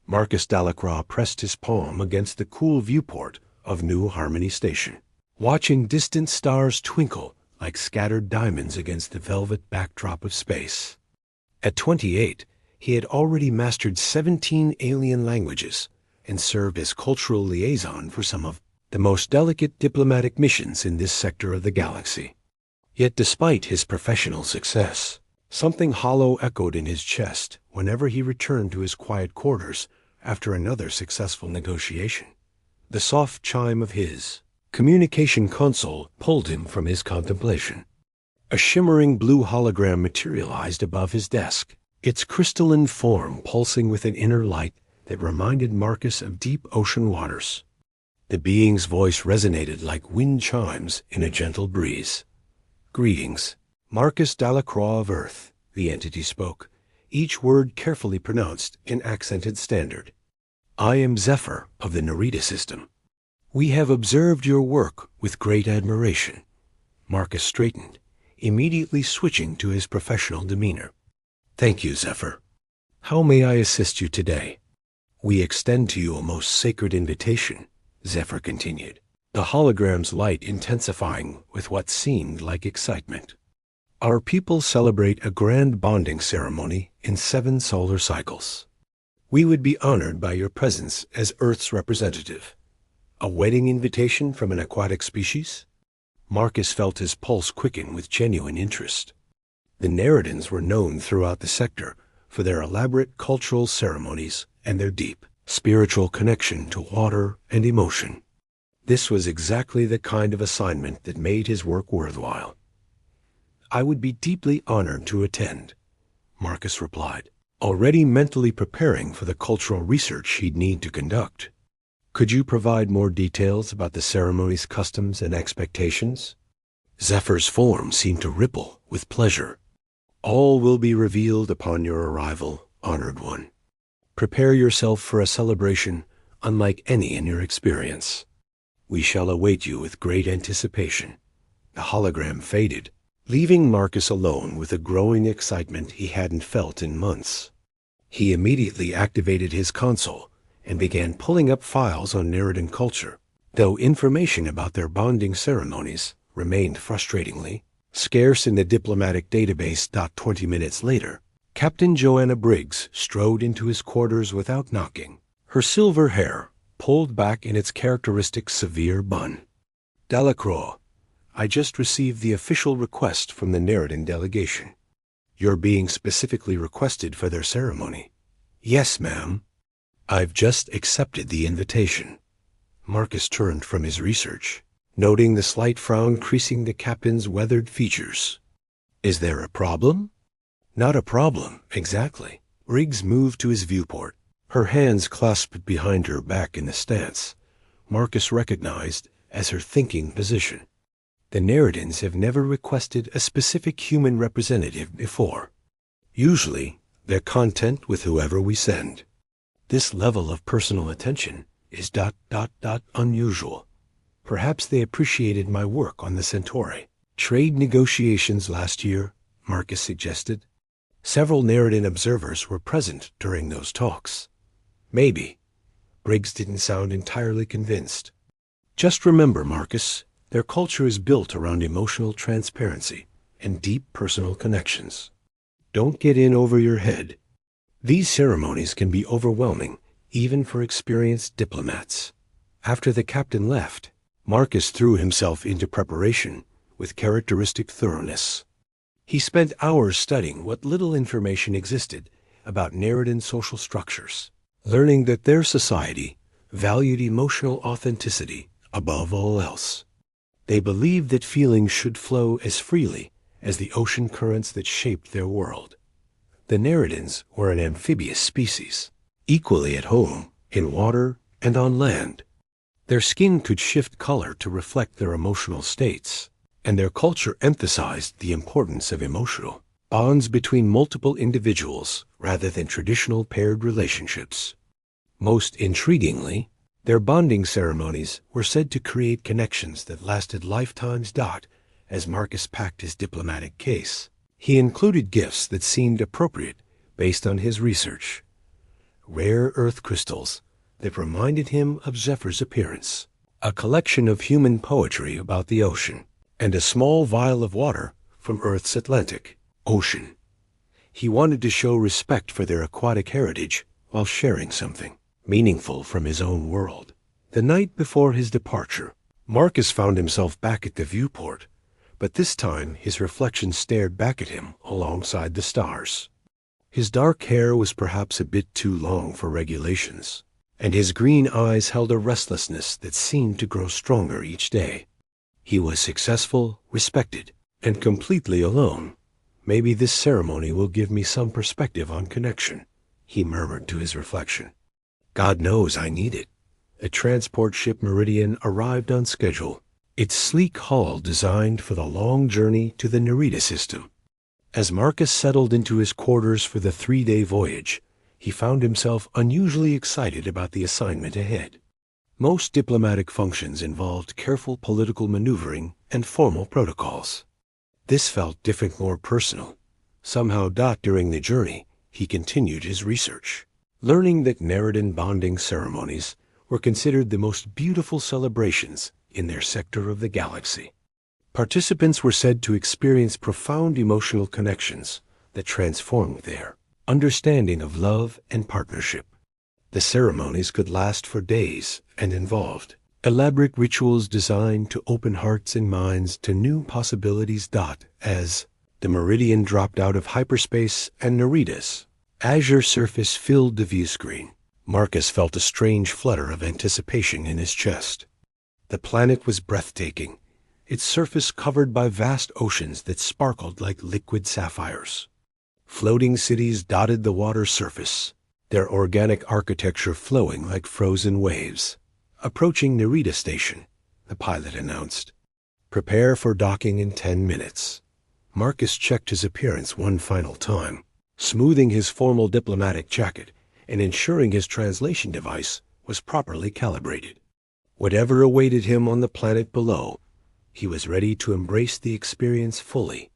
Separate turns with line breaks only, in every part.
Marcus Delacroix pressed his palm against the cool viewport of New Harmony Station, watching distant stars twinkle like scattered diamonds against the velvet backdrop of space. At 28, he had already mastered 17 alien languages and served as cultural liaison for some of the most delicate diplomatic missions in this sector of the galaxy. Yet despite his professional success, something hollow echoed in his chest whenever he returned to his quiet quarters after another successful negotiation. The soft chime of his communication console pulled him from his contemplation. A shimmering blue hologram materialized above his desk, its crystalline form pulsing with an inner light that reminded Marcus of deep ocean waters. The being's voice resonated like wind chimes in a gentle breeze. "Greetings, Marcus Delacroix of Earth," the entity spoke, each word carefully pronounced in accented standard. "I am Zephyr of the Narita system. We have observed your work with great admiration." Marcus straightened, immediately switching to his professional demeanor. "Thank you, Zephyr. How may I assist you today?" "We extend to you a most sacred invitation," Zephyr continued, the hologram's light intensifying with what seemed like excitement. "Our people celebrate a grand bonding ceremony in 7 solar cycles. We would be honored by your presence as Earth's representative. A wedding invitation from an aquatic species?" Marcus felt his pulse quicken with genuine interest. The Neridans were known throughout the sector for their elaborate cultural ceremonies and their deep spiritual connection to water and emotion. This was exactly the kind of assignment that made his work worthwhile. "I would be deeply honored to attend," Marcus replied, already mentally preparing for the cultural research he'd need to conduct. "Could you provide more details about the ceremony's customs and expectations?" Zephyr's form seemed to ripple with pleasure. "All will be revealed upon your arrival, honored one. Prepare yourself for a celebration unlike any in your experience. We shall await you with great anticipation." The hologram faded, leaving Marcus alone with a growing excitement he hadn't felt in months. He immediately activated his console and began pulling up files on Neridan culture, though information about their bonding ceremonies remained frustratingly scarce in the diplomatic database. 20 minutes later, Captain Joanna Briggs strode into his quarters without knocking, her silver hair pulled back in its characteristic severe bun. "Delacroix, I just received the official request from the Neridan delegation. You're being specifically requested for their ceremony." "Yes, ma'am." "I've just accepted the invitation." Marcus turned from his research, noting the slight frown creasing the captain's weathered features. "Is there a problem?" "Not a problem, exactly." Briggs moved to his viewport, her hands clasped behind her back in the stance Marcus recognized as her thinking position. "The Neridans have never requested a specific human representative before. Usually, they're content with whoever we send. This level of personal attention is ... unusual. Perhaps they appreciated my work on the Centauri trade negotiations last year," Marcus suggested. Several Neridan observers were present during those talks. "Maybe." Briggs didn't sound entirely convinced. "Just remember, Marcus, their culture is built around emotional transparency and deep personal connections. Don't get in over your head. These ceremonies can be overwhelming, even for experienced diplomats." After the captain left, Marcus threw himself into preparation with characteristic thoroughness. He spent hours studying what little information existed about Neridan social structures, learning that their society valued emotional authenticity above all else. They believed that feelings should flow as freely as the ocean currents that shaped their world. The Neridans were an amphibious species, equally at home in water and on land. Their skin could shift color to reflect their emotional states, and their culture emphasized the importance of emotional bonds between multiple individuals rather than traditional paired relationships. Most intriguingly, their bonding ceremonies were said to create connections that lasted lifetimes. As Marcus packed his diplomatic case, he included gifts that seemed appropriate based on his research. rare earth crystals that reminded him of Zephyr's appearance, a collection of human poetry about the ocean, and a small vial of water from Earth's Atlantic Ocean. He wanted to show respect for their aquatic heritage while sharing something meaningful from his own world. The night before his departure, Marcus found himself back at the viewport, but this time his reflection stared back at him alongside the stars. His dark hair was perhaps a bit too long for regulations, and his green eyes held a restlessness that seemed to grow stronger each day. He was successful, respected, and completely alone. Maybe this ceremony will give me some perspective on connection, he murmured to his reflection. God knows I need it. A transport ship Meridian arrived on schedule, its sleek hull designed for the long journey to the Narita system. As Marcus settled into his quarters for the 3-day voyage, he found himself unusually excited about the assignment ahead. Most diplomatic functions involved careful political maneuvering and formal protocols. This felt different, more personal. Somehow, during the journey, he continued his research, learning that Narration bonding ceremonies were considered the most beautiful celebrations in their sector of the galaxy. Participants were said to experience profound emotional connections that transformed their understanding of love and partnership. The ceremonies could last for days and involved elaborate rituals designed to open hearts and minds to new possibilities. As the Meridian dropped out of hyperspace and Narita's azure surface filled the view screen, Marcus felt a strange flutter of anticipation in his chest. The planet was breathtaking, its surface covered by vast oceans that sparkled like liquid sapphires. Floating cities dotted the water's surface, their organic architecture flowing like frozen waves. Approaching Narita Station, the pilot announced. Prepare for docking in 10 minutes. Marcus checked his appearance one final time, smoothing his formal diplomatic jacket and ensuring his translation device was properly calibrated. Whatever awaited him on the planet below, he was ready to embrace the experience fully.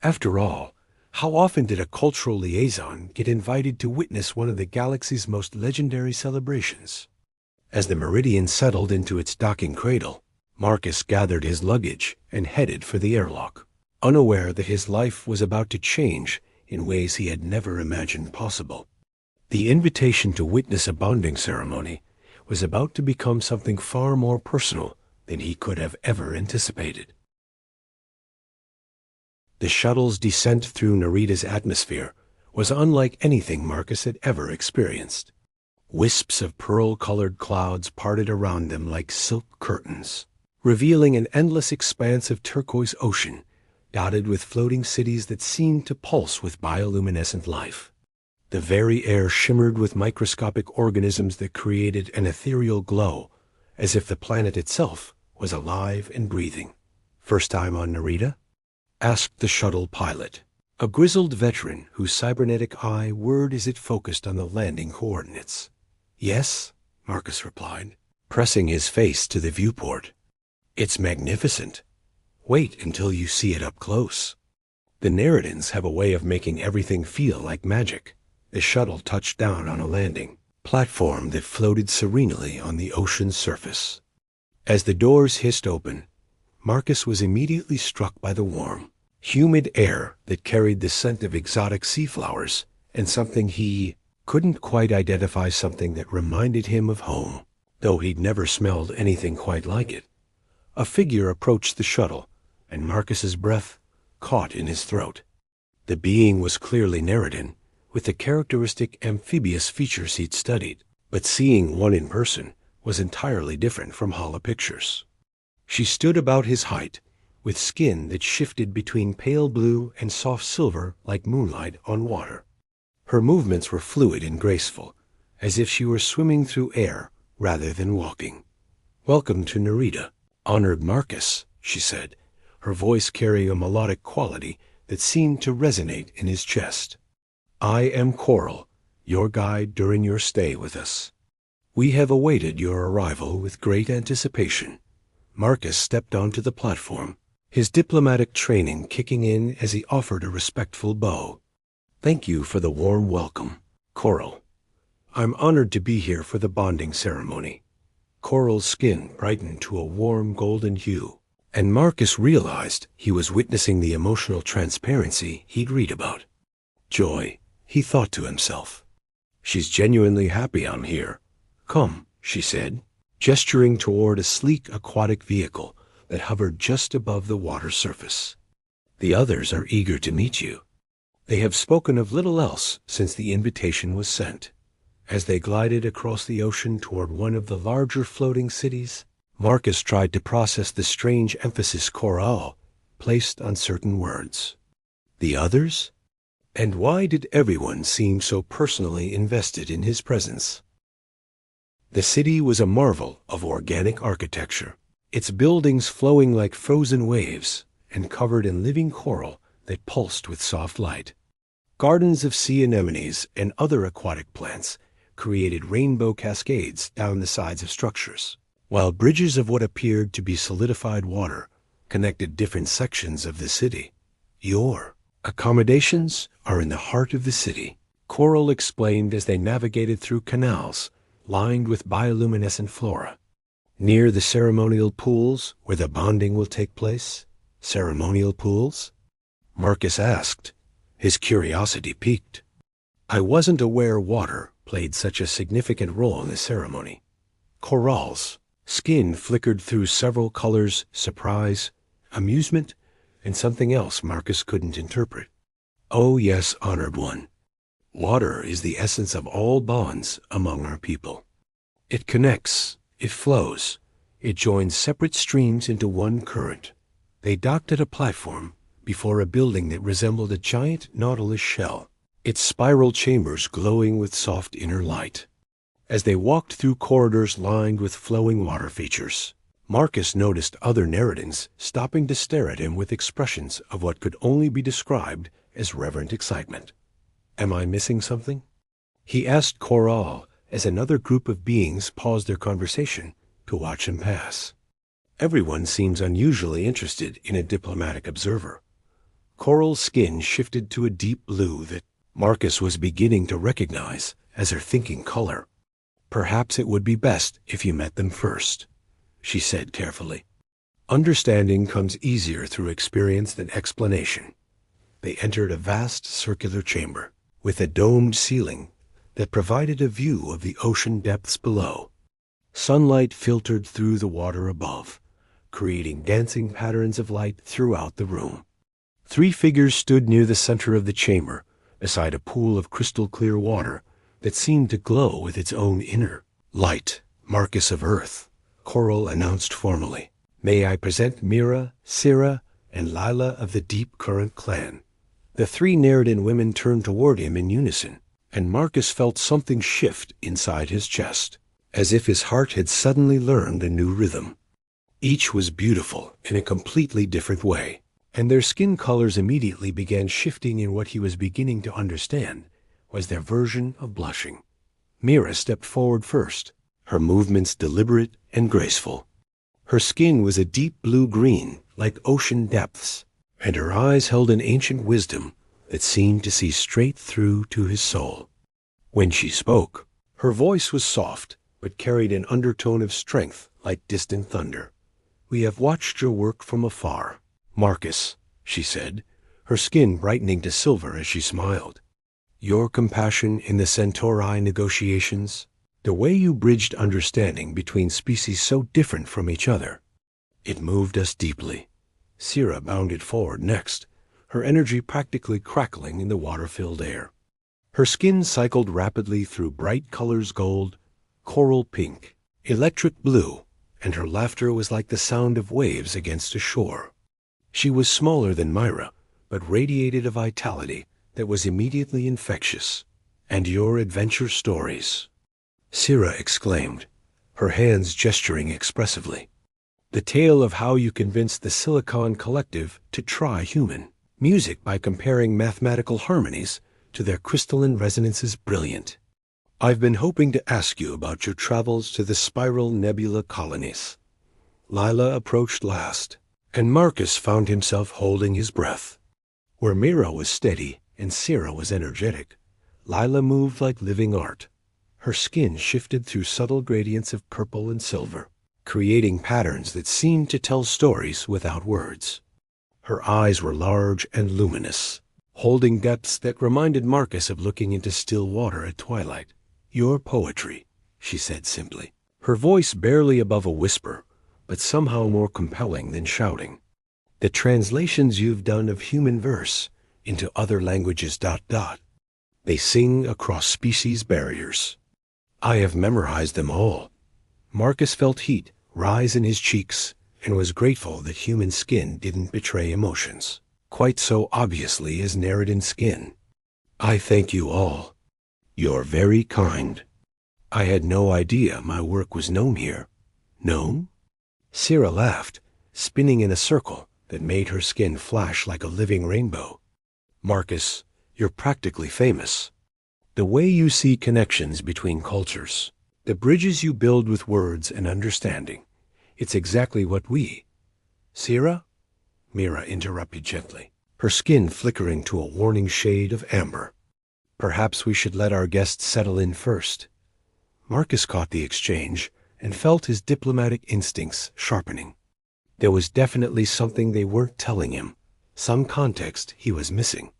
After all, how often did a cultural liaison get invited to witness one of the galaxy's most legendary celebrations? As the Meridian settled into its docking cradle, Marcus gathered his luggage and headed for the airlock, unaware that his life was about to change in ways he had never imagined possible. The invitation to witness a bonding ceremony was about to become something far more personal than he could have ever anticipated. The shuttle's descent through Narita's atmosphere was unlike anything Marcus had ever experienced. Wisps of pearl-colored clouds parted around them like silk curtains, revealing an endless expanse of turquoise ocean, dotted with floating cities that seemed to pulse with bioluminescent life. The very air shimmered with microscopic organisms that created an ethereal glow, as if the planet itself was alive and breathing. First time on Narita? Asked the shuttle pilot, a grizzled veteran whose cybernetic eye whirred as it focused on the landing coordinates. Yes, Marcus replied, pressing his face to the viewport. It's magnificent. Wait until you see it up close. The Narratians have a way of making everything feel like magic. The shuttle touched down on a landing platform that floated serenely on the ocean's surface. As the doors hissed open, Marcus was immediately struck by the warm, humid air that carried the scent of exotic sea flowers and something he couldn't quite identify, something that reminded him of home, though he'd never smelled anything quite like it. A figure approached the shuttle, and Marcus's breath caught in his throat. The being was clearly Narration, with the characteristic amphibious features he'd studied, but seeing one in person was entirely different from holopictures. She stood about his height, with skin that shifted between pale blue and soft silver like moonlight on water. Her movements were fluid and graceful, as if she were swimming through air rather than walking. Welcome to Narita, honored Marcus, she said, her voice carrying a melodic quality that seemed to resonate in his chest. I am Coral, your guide during your stay with us. We have awaited your arrival with great anticipation. Marcus stepped onto the platform, his diplomatic training kicking in as he offered a respectful bow. Thank you for the warm welcome, Coral. I'm honored to be here for the bonding ceremony. Coral's skin brightened to a warm golden hue, and Marcus realized he was witnessing the emotional transparency he'd read about. Joy, he thought to himself. She's genuinely happy I'm here. Come, she said, gesturing toward a sleek aquatic vehicle that hovered just above the water surface. The others are eager to meet you. They have spoken of little else since the invitation was sent. As they glided across the ocean toward one of the larger floating cities, Marcus tried to process the strange emphasis Coral placed on certain words. The others? And why did everyone seem so personally invested in his presence? The city was a marvel of organic architecture, its buildings flowing like frozen waves and covered in living coral that pulsed with soft light. Gardens of sea anemones and other aquatic plants created rainbow cascades down the sides of structures, while bridges of what appeared to be solidified water connected different sections of the city. Your accommodations are in the heart of the city, Coral explained as they navigated through canals lined with bioluminescent flora. Near the ceremonial pools where the bonding will take place. Ceremonial pools? Marcus asked, his curiosity piqued. I wasn't aware water played such a significant role in the ceremony. Coral's skin flickered through several colors: surprise, amusement, and something else Marcus couldn't interpret. Oh yes, honored one. Water is the essence of all bonds among our people. It connects, it flows, it joins separate streams into one current. They docked at a platform before a building that resembled a giant nautilus shell, its spiral chambers glowing with soft inner light. As they walked through corridors lined with flowing water features, Marcus noticed other narrators stopping to stare at him with expressions of what could only be described as reverent excitement. Am I missing something? He asked Coral as another group of beings paused their conversation to watch him pass. Everyone seems unusually interested in a diplomatic observer. Coral's skin shifted to a deep blue that Marcus was beginning to recognize as her thinking color. Perhaps it would be best if you met them first, she said carefully. Understanding comes easier through experience than explanation. They entered a vast circular chamber with a domed ceiling that provided a view of the ocean depths below. Sunlight filtered through the water above, creating dancing patterns of light throughout the room. 3 figures stood near the center of the chamber, beside a pool of crystal-clear water that seemed to glow with its own inner light. Marcus of Earth, Coral announced formally. May I present Mira, Sira, and Lila of the Deep Current clan. The 3 Narradin women turned toward him in unison, and Marcus felt something shift inside his chest, as if his heart had suddenly learned a new rhythm. Each was beautiful in a completely different way, and their skin colors immediately began shifting in what he was beginning to understand was their version of blushing. Mira stepped forward first, her movements deliberate and graceful. Her skin was a deep blue-green, like ocean depths, and her eyes held an ancient wisdom that seemed to see straight through to his soul. When she spoke, her voice was soft, but carried an undertone of strength like distant thunder. We have watched your work from afar, Marcus, she said, her skin brightening to silver as she smiled. Your compassion in the Centauri negotiations, the way you bridged understanding between species so different from each other, it moved us deeply. Sira bounded forward next, her energy practically crackling in the water-filled air. Her skin cycled rapidly through bright colors: gold, coral pink, electric blue, and her laughter was like the sound of waves against a shore. She was smaller than Myra, but radiated a vitality that was immediately infectious. And your adventure stories, Sira exclaimed, her hands gesturing expressively. The tale of how you convinced the Silicon Collective to try human music by comparing mathematical harmonies to their crystalline resonances, brilliant. I've been hoping to ask you about your travels to the Spiral Nebula colonies. Lila approached last, and Marcus found himself holding his breath. Where Mira was steady and Sira was energetic, Lila moved like living art. Her skin shifted through subtle gradients of purple and silver, creating patterns that seemed to tell stories without words. Her eyes were large and luminous, holding depths that reminded Marcus of looking into still water at twilight. "Your poetry," she said simply, her voice barely above a whisper, but somehow more compelling than shouting. "The translations you've done of human verse into other languages ... They sing across species barriers. I have memorized them all." Marcus felt heat rise in his cheeks and was grateful that human skin didn't betray emotions quite so obviously as Narration skin. "I thank you all. You're very kind. I had no idea my work was known here." "Known?" Sira laughed, spinning in a circle that made her skin flash like a living rainbow. "Marcus, you're practically famous. The way you see connections between cultures, the bridges you build with words and understanding, it's exactly what we—" "Sira?" Mira interrupted gently, her skin flickering to a warning shade of amber. "Perhaps we should let our guests settle in first." Marcus caught the exchange and felt his diplomatic instincts sharpening. There was definitely something they weren't telling him, some context he was missing.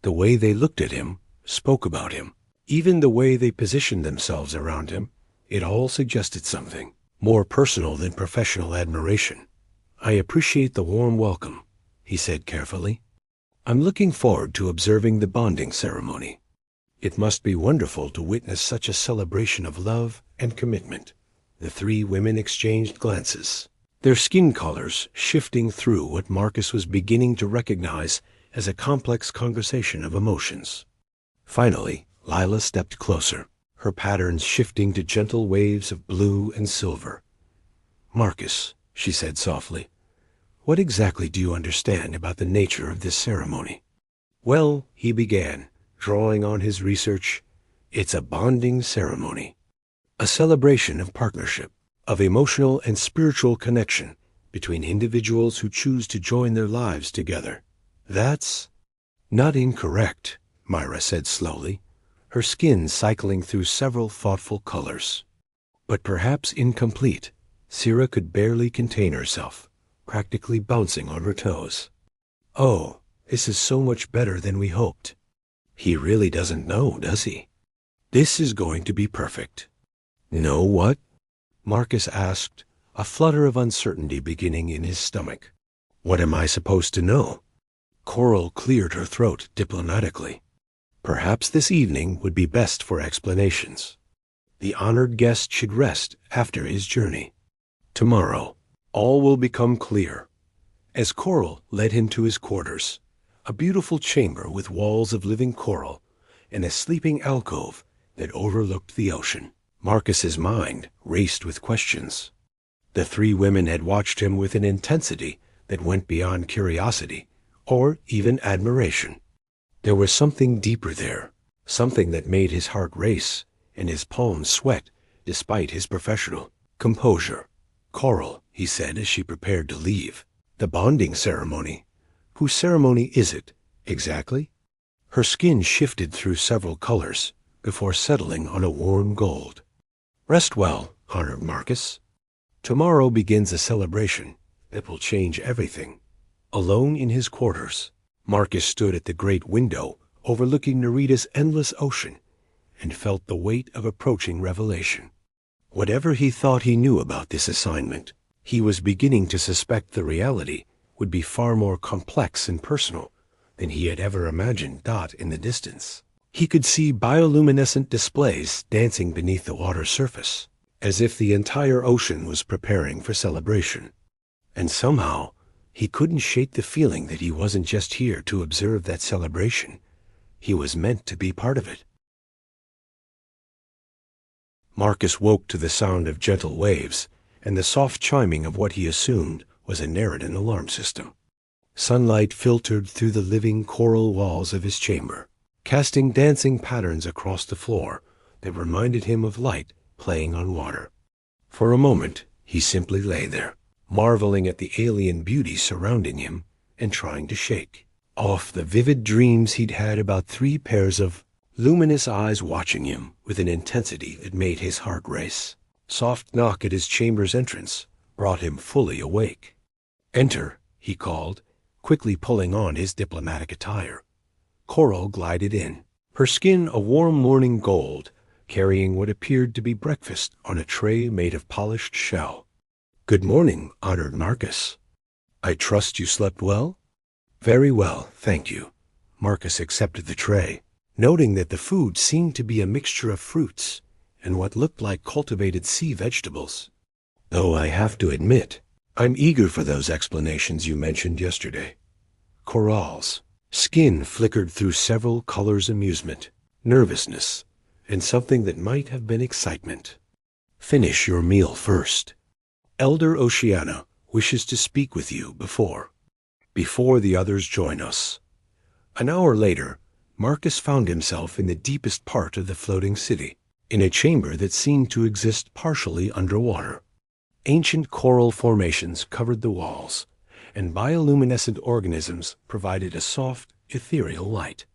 The way they looked at him, spoke about him, even the way they positioned themselves around him, it all suggested something more personal than professional admiration. "I appreciate the warm welcome," he said carefully. "I'm looking forward to observing the bonding ceremony. It must be wonderful to witness such a celebration of love and commitment." The three women exchanged glances, their skin colors shifting through what Marcus was beginning to recognize as a complex conversation of emotions. Finally, Lila stepped closer, her patterns shifting to gentle waves of blue and silver. "Marcus," she said softly, "what exactly do you understand about the nature of this ceremony?" "Well," he began, drawing on his research, "it's a bonding ceremony. A celebration of partnership, of emotional and spiritual connection between individuals who choose to join their lives together." "That's not incorrect," Myra said slowly, her skin cycling through several thoughtful colors. "But perhaps incomplete." Sira could barely contain herself, practically bouncing on her toes. "Oh, this is so much better than we hoped." "He really doesn't know, does he?" "This is going to be perfect." "Know what?" Marcus asked, a flutter of uncertainty beginning in his stomach. "What am I supposed to know?" Coral cleared her throat diplomatically. Perhaps this evening would be best for explanations. The honored guest should rest after his journey. Tomorrow, all will become clear. As Coral led him to his quarters, a beautiful chamber with walls of living coral and a sleeping alcove that overlooked the ocean, Marcus's mind raced with questions. The three women had watched him with an intensity that went beyond curiosity or even admiration. There was something deeper there, something that made his heart race and his palms sweat despite his professional composure. "Coral," he said as she prepared to leave, "the bonding ceremony. Whose ceremony is it, exactly?" Her skin shifted through several colors before settling on a warm gold. "Rest well, honored Marcus. Tomorrow begins a celebration that will change everything." Alone in his quarters, Marcus stood at the great window overlooking Nereid's endless ocean and felt the weight of approaching revelation. Whatever he thought he knew about this assignment, he was beginning to suspect the reality would be far more complex and personal than he had ever imagined. In the distance, he could see bioluminescent displays dancing beneath the water's surface, as if the entire ocean was preparing for celebration. And somehow, he couldn't shake the feeling that he wasn't just here to observe that celebration. He was meant to be part of it. Marcus woke to the sound of gentle waves and the soft chiming of what he assumed was a Narration alarm system. Sunlight filtered through the living coral walls of his chamber, casting dancing patterns across the floor that reminded him of light playing on water. For a moment, he simply lay there, marveling at the alien beauty surrounding him and trying to shake off the vivid dreams he'd had about 3 pairs of luminous eyes watching him with an intensity that made his heart race. Soft knock at his chamber's entrance brought him fully awake. "Enter," he called, quickly pulling on his diplomatic attire. Coral glided in, her skin a warm morning gold, carrying what appeared to be breakfast on a tray made of polished shell. "Good morning, honored Marcus. I trust you slept well?" "Very well, thank you." Marcus accepted the tray, noting that the food seemed to be a mixture of fruits and what looked like cultivated sea vegetables. "Though I have to admit, I'm eager for those explanations you mentioned yesterday." Coral's skin flickered through several colors: amusement, nervousness, and something that might have been excitement. "Finish your meal first. Elder Oceana wishes to speak with you before the others join us." An hour later, Marcus found himself in the deepest part of the floating city, in a chamber that seemed to exist partially underwater. Ancient coral formations covered the walls, and bioluminescent organisms provided a soft, ethereal light.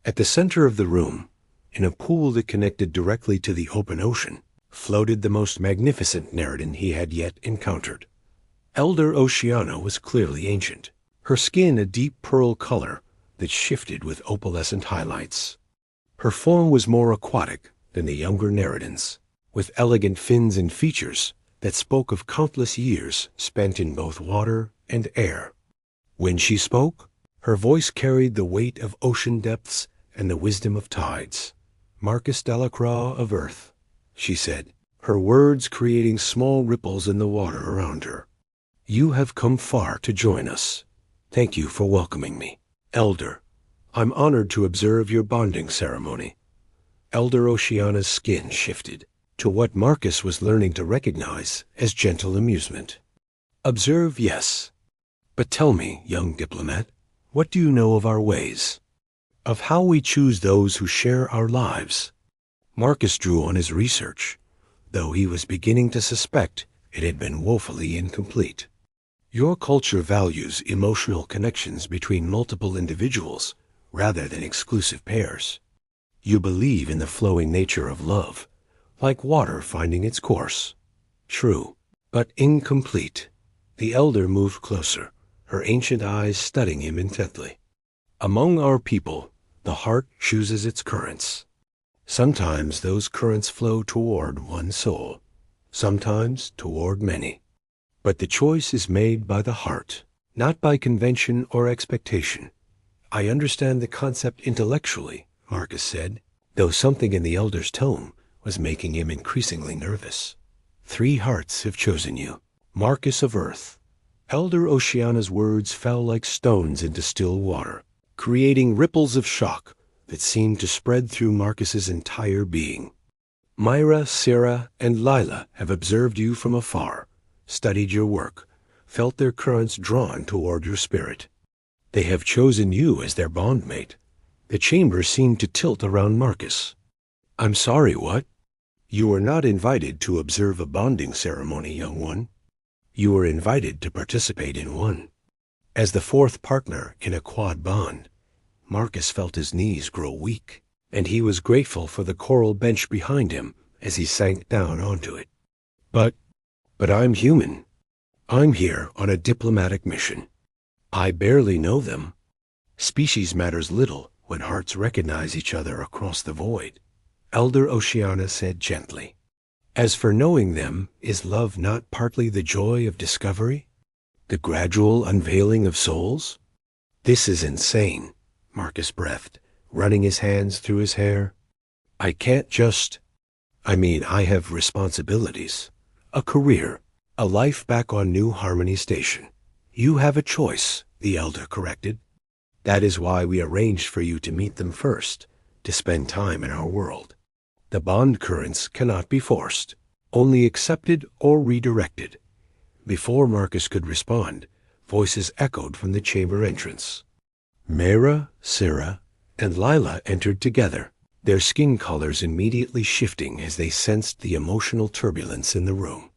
At the center of the room, in a pool that connected directly to the open ocean, floated the most magnificent narration he had yet encountered. Elder Oceana was clearly ancient, her skin a deep pearl color that shifted with opalescent highlights. Her form was more aquatic than the younger narrators, with elegant fins and features that spoke of countless years spent in both water and air. When she spoke, her voice carried the weight of ocean depths and the wisdom of tides. "Marcus Delacroix of Earth," she said, her words creating small ripples in the water around her. "You have come far to join us. Thank you for welcoming me. Elder, I'm honored to observe your bonding ceremony." Elder Oceana's skin shifted to what Marcus was learning to recognize as gentle amusement. "Observe, yes. But tell me, young diplomat, what do you know of our ways? Of how we choose those who share our lives?" Marcus drew on his research, though he was beginning to suspect it had been woefully incomplete. "Your culture values emotional connections between multiple individuals rather than exclusive pairs. You believe in the flowing nature of love, like water finding its course." "True, but incomplete." The elder moved closer, her ancient eyes studying him intently. "Among our people, the heart chooses its currents. Sometimes those currents flow toward one soul, sometimes toward many. But the choice is made by the heart, not by convention or expectation." "I understand the concept intellectually," Marcus said, though something in the elder's tone was making him increasingly nervous. "3 hearts have chosen you, Marcus of Earth." Elder Oceana's words fell like stones into still water, creating ripples of shock that seemed to spread through Marcus's entire being. "Myra, Sarah, and Lila have observed you from afar, studied your work, felt their currents drawn toward your spirit. They have chosen you as their bondmate." The chamber seemed to tilt around Marcus. "I'm sorry, what?" "You were not invited to observe a bonding ceremony, young one. You were invited to participate in one." As the 4th partner in a quad bond, Marcus felt his knees grow weak, and he was grateful for the coral bench behind him as he sank down onto it. But I'm human. I'm here on a diplomatic mission. I barely know them. Species matters little when hearts recognize each other across the void," Elder Oceana said gently. "As for knowing them, is love not partly the joy of discovery? The gradual unveiling of souls?" "This is insane," Marcus breathed, running his hands through his hair. "I can't just... I have responsibilities, a career, a life back on New Harmony Station." "You have a choice," the elder corrected. "That is why we arranged for you to meet them first, to spend time in our world. The bond currents cannot be forced, only accepted or redirected." Before Marcus could respond, voices echoed from the chamber entrance. Myra, Sarah, and Lila entered together, their skin colors immediately shifting as they sensed the emotional turbulence in the room.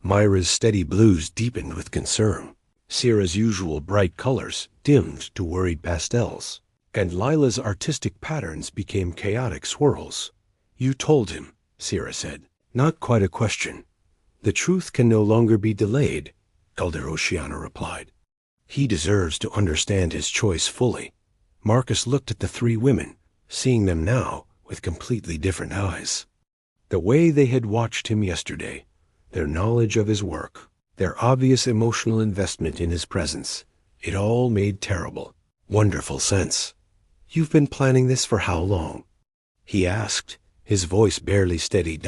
Myra's steady blues deepened with concern. Sarah's usual bright colors dimmed to worried pastels, and Lila's artistic patterns became chaotic swirls. You told him, Sierra said. Not quite a question. The truth can no longer be delayed, Elder Oceana replied. He deserves to understand his choice fully. Marcus looked at the three women, seeing them now with completely different eyes. The way they had watched him yesterday, their knowledge of his work, their obvious emotional investment in his presence, it all made terrible, wonderful sense. You've been planning this for how long? He asked, his voice barely steady.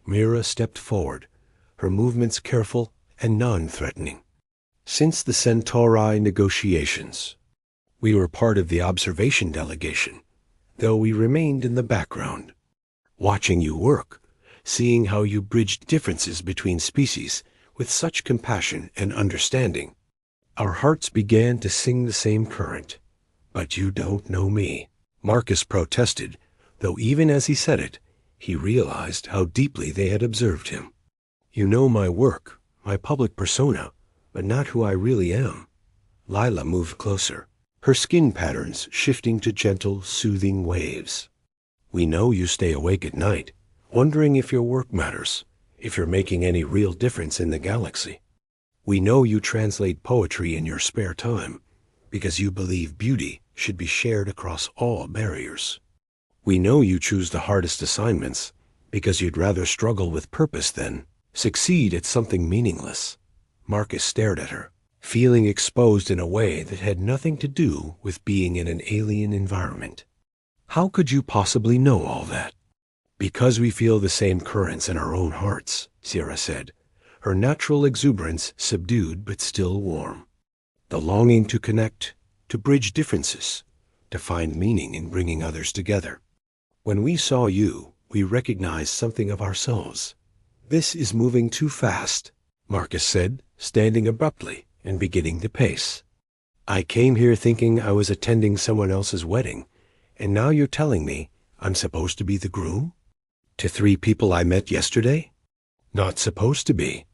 Mira stepped forward, her movements careful and non-threatening. Since the Centauri negotiations, we were part of the observation delegation, though we remained in the background. Watching you work, seeing how you bridged differences between species with such compassion and understanding, our hearts began to sing the same current. But you don't know me, Marcus protested, though even as he said it, he realized how deeply they had observed him. You know my work, my public persona, but not who I really am. Lila moved closer, her skin patterns shifting to gentle, soothing waves. We know you stay awake at night, wondering if your work matters, if you're making any real difference in the galaxy. We know you translate poetry in your spare time, because you believe beauty should be shared across all barriers. We know you choose the hardest assignments, because you'd rather struggle with purpose than succeed at something meaningless. Marcus stared at her, feeling exposed in a way that had nothing to do with being in an alien environment. How could you possibly know all that? Because we feel the same currents in our own hearts, Sierra said, her natural exuberance subdued but still warm. The longing to connect, to bridge differences, to find meaning in bringing others together. When we saw you, we recognized something of ourselves. This is moving too fast, Marcus said, standing abruptly and beginning to pace. I came here thinking I was attending someone else's wedding, and now you're telling me I'm supposed to be the groom? To three people I met yesterday? Not supposed to be,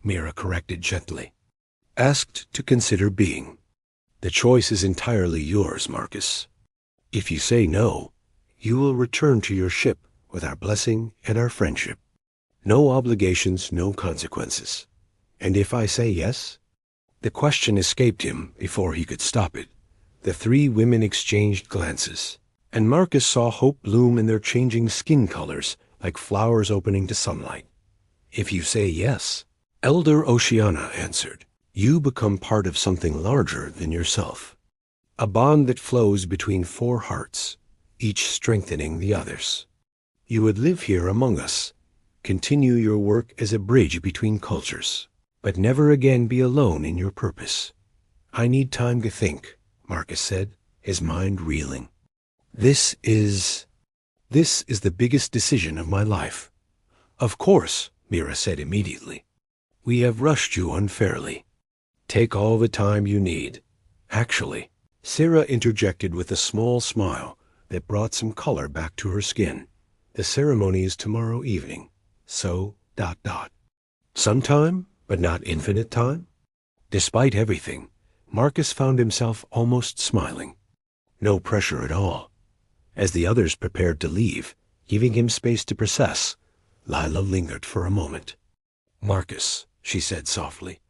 Mira corrected gently. Asked to consider being. The choice is entirely yours, Marcus. If you say no, you will return to your ship with our blessing and our friendship. No obligations, no consequences. And if I say yes? The question escaped him before he could stop it. The three women exchanged glances, and Marcus saw hope bloom in their changing skin colors like flowers opening to sunlight. If you say yes, Elder Oceana answered, you become part of something larger than yourself. A bond that flows between four hearts, each strengthening the others. You would live here among us, continue your work as a bridge between cultures, but never again be alone in your purpose. I need time to think, Marcus said, his mind reeling. This is the biggest decision of my life. Of course, Mira said immediately. We have rushed you unfairly. Take all the time you need. Actually, Sarah interjected with a small smile that brought some color back to her skin. The ceremony is tomorrow evening, so ... Sometime, but not infinite time? Despite everything, Marcus found himself almost smiling. No pressure at all. As the others prepared to leave, giving him space to process, Lila lingered for a moment. Marcus, she said softly,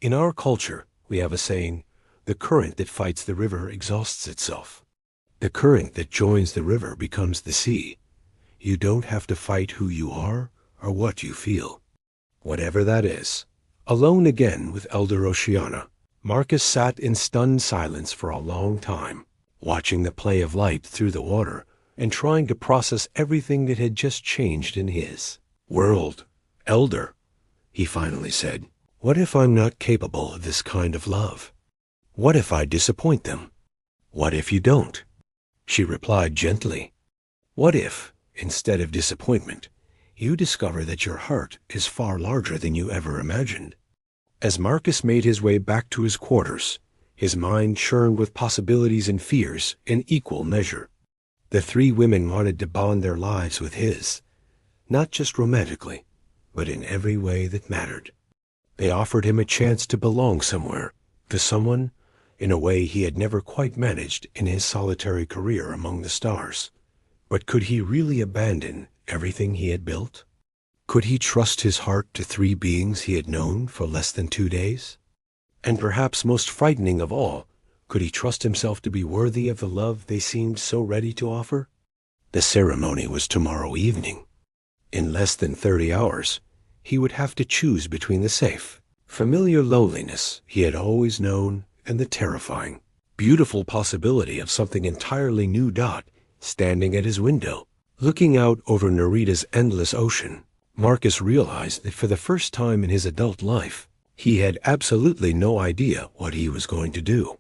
in our culture, we have a saying, the current that fights the river exhausts itself. The current that joins the river becomes the sea. You don't have to fight who you are or what you feel. Whatever that is. Alone again with Elder Oceana, Marcus sat in stunned silence for a long time, watching the play of light through the water and trying to process everything that had just changed in his world. Elder, he finally said, what if I'm not capable of this kind of love? What if I disappoint them? What if you don't? She replied gently. What if, instead of disappointment, you discover that your heart is far larger than you ever imagined? As Marcus made his way back to his quarters, his mind churned with possibilities and fears in equal measure. The three women wanted to bond their lives with his, not just romantically, but in every way that mattered. They offered him a chance to belong somewhere, to someone, in a way he had never quite managed in his solitary career among the stars. But could he really abandon everything he had built? Could he trust his heart to three beings he had known for less than 2 days? And perhaps most frightening of all, could he trust himself to be worthy of the love they seemed so ready to offer? The ceremony was tomorrow evening. In less than 30 hours, he would have to choose between the safe, familiar lowliness he had always known and the terrifying, beautiful possibility of something entirely new. Standing at his window, looking out over Narita's endless ocean, Marcus realized that for the first time in his adult life, he had absolutely no idea what he was going to do.